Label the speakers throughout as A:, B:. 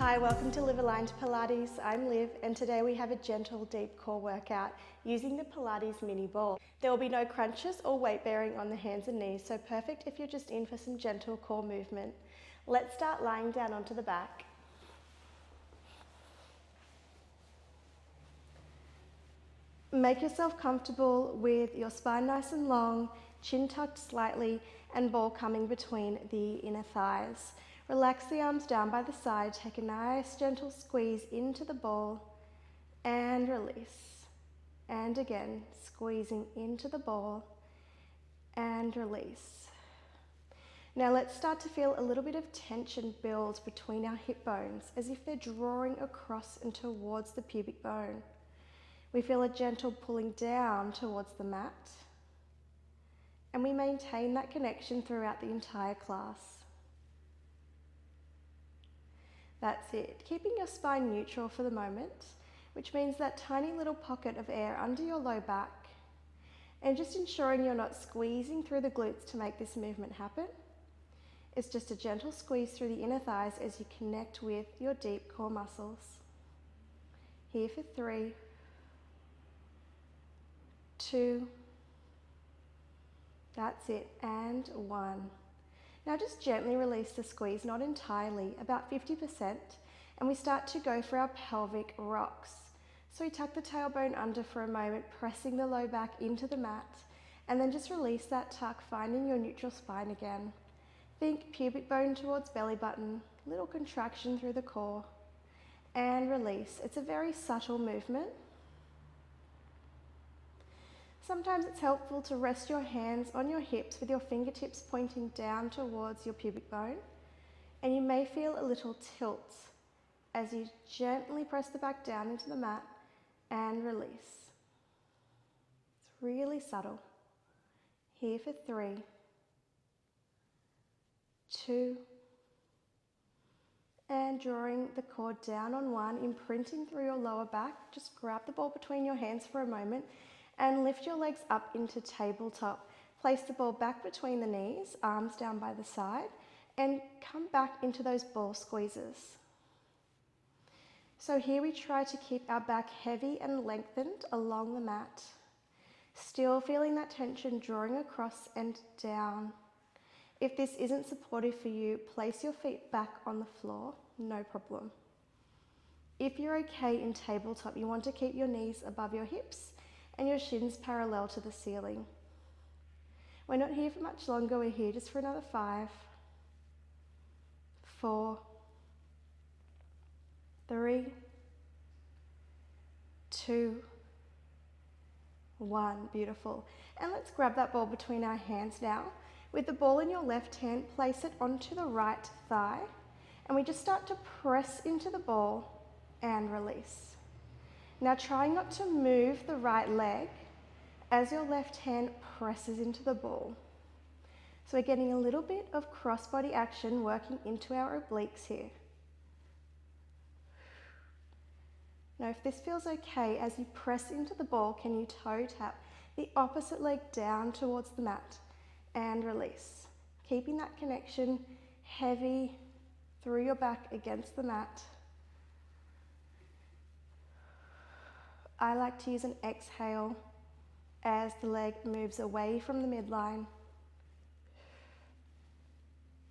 A: Hi, welcome to Live Aligned Pilates. I'm Liv, and today we have a gentle deep core workout using the Pilates mini ball. There will be no crunches or weight bearing on the hands and knees, so perfect if you're just in for some gentle core movement. Let's start lying down onto the back. Make yourself comfortable with your spine nice and long, chin tucked slightly, and ball coming between the inner thighs. Relax the arms down by the side, take a nice gentle squeeze into the ball and release. And again, squeezing into the ball and release. Now let's start to feel a little bit of tension build between our hip bones as if they're drawing across and towards the pubic bone. We feel a gentle pulling down towards the mat, and we maintain that connection throughout the entire class. That's it. Keeping your spine neutral for the moment, which means that tiny little pocket of air under your low back, and just ensuring you're not squeezing through the glutes to make this movement happen. It's just a gentle squeeze through the inner thighs as you connect with your deep core muscles. Here for 3, 2, that's it, and 1. Now just gently release the squeeze, not entirely, about 50%, and we start to go for our pelvic rocks. So we tuck the tailbone under for a moment, pressing the low back into the mat, and then just release that tuck, finding your neutral spine again. Think pubic bone towards belly button, little contraction through the core, and release. It's a very subtle movement. Sometimes it's helpful to rest your hands on your hips with your fingertips pointing down towards your pubic bone, and you may feel a little tilt as you gently press the back down into the mat and release. It's really subtle. Here for 3, 2, and drawing the core down on 1, imprinting through your lower back. Just grab the ball between your hands for a moment and lift your legs up into tabletop. Place the ball back between the knees, arms down by the side, and come back into those ball squeezes. So here we try to keep our back heavy and lengthened along the mat. Still feeling that tension drawing across and down. If this isn't supportive for you, place your feet back on the floor, no problem. If you're okay in tabletop, you want to keep your knees above your hips and your shins parallel to the ceiling. We're not here for much longer, we're here just for another 5, 4, 3, 2, 1, beautiful. And let's grab that ball between our hands now. With the ball in your left hand, place it onto the right thigh, and we just start to press into the ball and release. Now try not to move the right leg as your left hand presses into the ball. So we're getting a little bit of cross-body action working into our obliques here. Now if this feels okay, as you press into the ball, can you toe tap the opposite leg down towards the mat and release. Keeping that connection heavy through your back against the mat. I like to use an exhale as the leg moves away from the midline.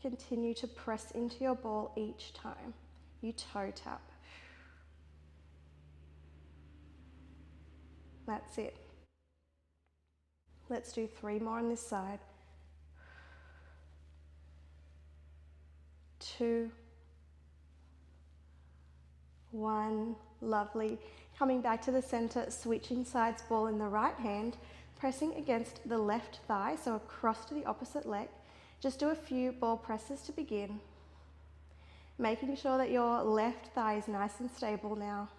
A: Continue to press into your ball each time you toe tap. That's it. Let's do 3 more on this side. 2, 1, lovely. Coming back to the center, switching sides, ball in the right hand, pressing against the left thigh, so across to the opposite leg. Just do a few ball presses to begin. Making sure that your left thigh is nice and stable now.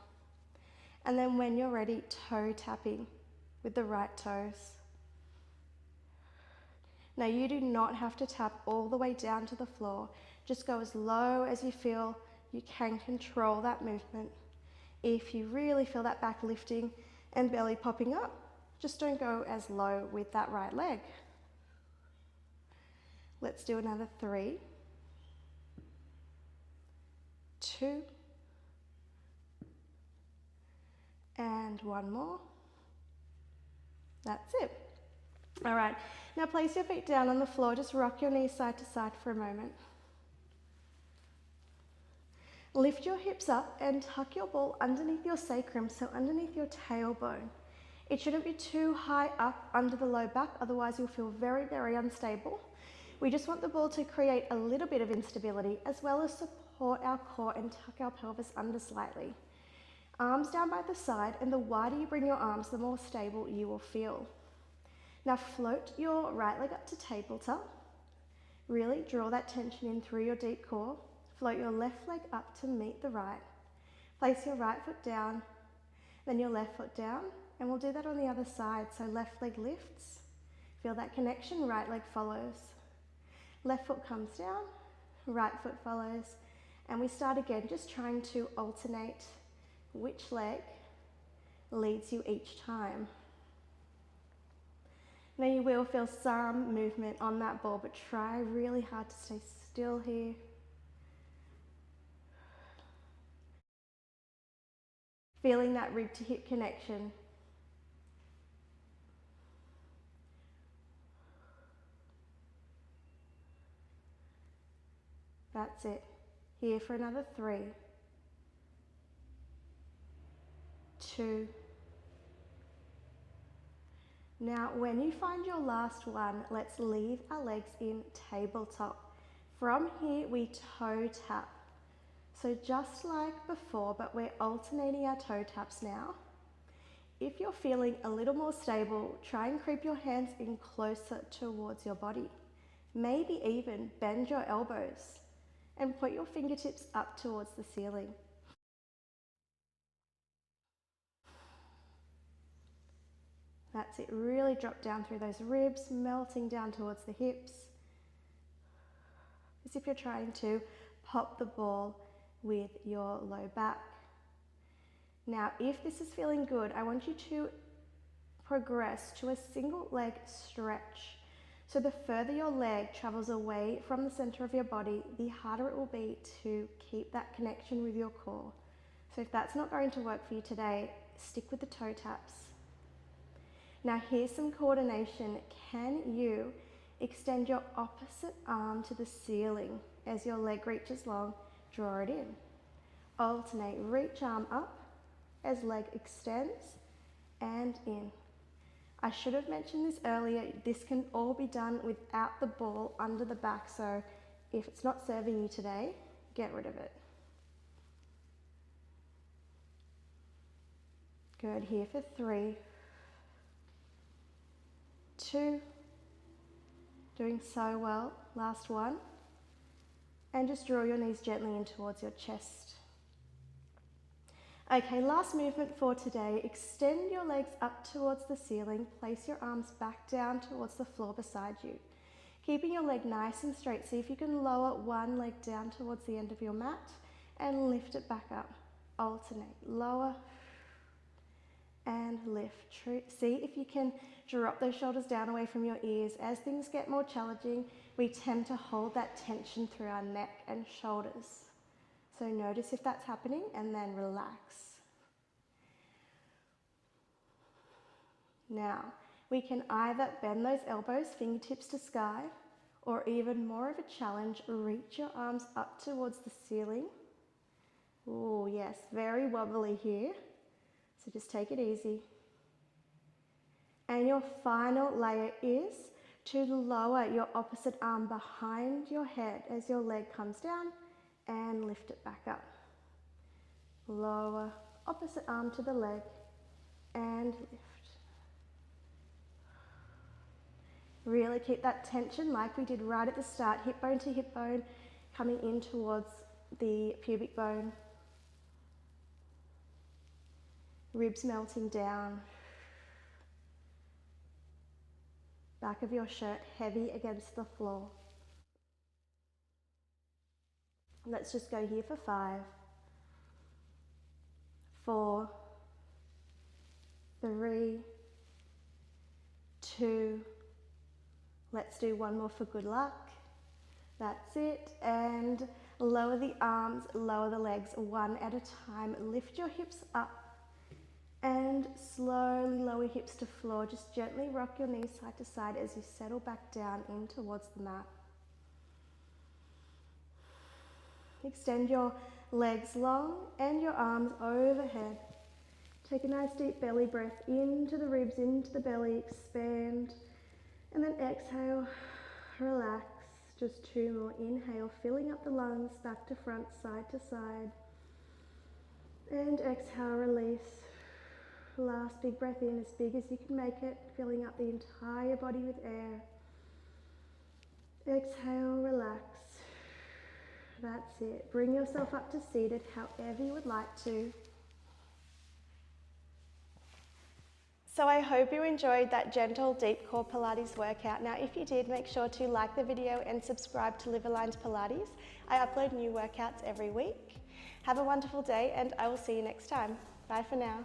A: And then when you're ready, toe tapping with the right toes. Now you do not have to tap all the way down to the floor. Just go as low as you feel you can control that movement. If you really feel that back lifting and belly popping up, just don't go as low with that right leg. Let's do another 3, 2, And one more. That's it. All right, now place your feet down on the floor. Just rock your knees side to side for a moment. Lift your hips up and tuck your ball underneath your sacrum, so underneath your tailbone. It shouldn't be too high up under the low back, otherwise you'll feel very, very unstable. We just want the ball to create a little bit of instability as well as support our core and tuck our pelvis under slightly. Arms down by the side, and the wider you bring your arms, the more stable you will feel. Now float your right leg up to tabletop. Really draw that tension in through your deep core. Float your left leg up to meet the right. Place your right foot down, then your left foot down, and we'll do that on the other side. So left leg lifts, feel that connection, right leg follows. Left foot comes down, right foot follows, and we start again, just trying to alternate which leg leads you each time. Now you will feel some movement on that ball, but try really hard to stay still here. Feeling that rib to hip connection. That's it. Here for another 3, 2. Now, when you find your last one, let's leave our legs in tabletop. From here, we toe tap. So just like before, but we're alternating our toe taps now. If you're feeling a little more stable, try and creep your hands in closer towards your body. Maybe even bend your elbows and put your fingertips up towards the ceiling. That's it, really drop down through those ribs, melting down towards the hips, as if you're trying to pop the ball with your low back. Now, if this is feeling good, I want you to progress to a single leg stretch. So the further your leg travels away from the center of your body, the harder it will be to keep that connection with your core. So if that's not going to work for you today, stick with the toe taps. Now here's some coordination. Can you extend your opposite arm to the ceiling as your leg reaches long? Draw it in. Alternate, reach arm up as leg extends and in. I should have mentioned this earlier, this can all be done without the ball under the back, so if it's not serving you today, get rid of it. Good, here for 3, 2, doing so well, last one, and just draw your knees gently in towards your chest. Okay, last movement for today. Extend your legs up towards the ceiling. Place your arms back down towards the floor beside you. Keeping your leg nice and straight. See if you can lower one leg down towards the end of your mat and lift it back up. Alternate, lower and lift. See if you can drop those shoulders down away from your ears. As things get more challenging, we tend to hold that tension through our neck and shoulders. So notice if that's happening and then relax. Now, we can either bend those elbows, fingertips to sky, or even more of a challenge, reach your arms up towards the ceiling. Oh yes, very wobbly here. So just take it easy. And your final layer is to lower your opposite arm behind your head as your leg comes down and lift it back up. Lower, opposite arm to the leg and lift. Really keep that tension like we did right at the start, hip bone to hip bone, coming in towards the pubic bone. Ribs melting down. Back of your shirt heavy against the floor. Let's just go here for 5, 4, 3, 2. Let's do one more for good luck. That's it. And lower the arms, lower the legs one at a time. Lift your hips up And slowly lower hips to floor. Just gently rock your knees side to side as you settle back down in towards the mat. Extend your legs long and your arms overhead. Take a nice deep belly breath into the ribs, into the belly, expand. And then exhale, relax. Just 2 more. Inhale, filling up the lungs, back to front, side to side. And exhale, release. Last big breath in, as big as you can make it, filling up the entire body with air. Exhale, relax. That's it. Bring yourself up to seated, however you would like to. So I hope you enjoyed that gentle deep core Pilates workout. Now if you did, make sure to like the video and subscribe to Live Aligned Pilates. I upload new workouts every week. Have a wonderful day and I will see you next time. Bye for now.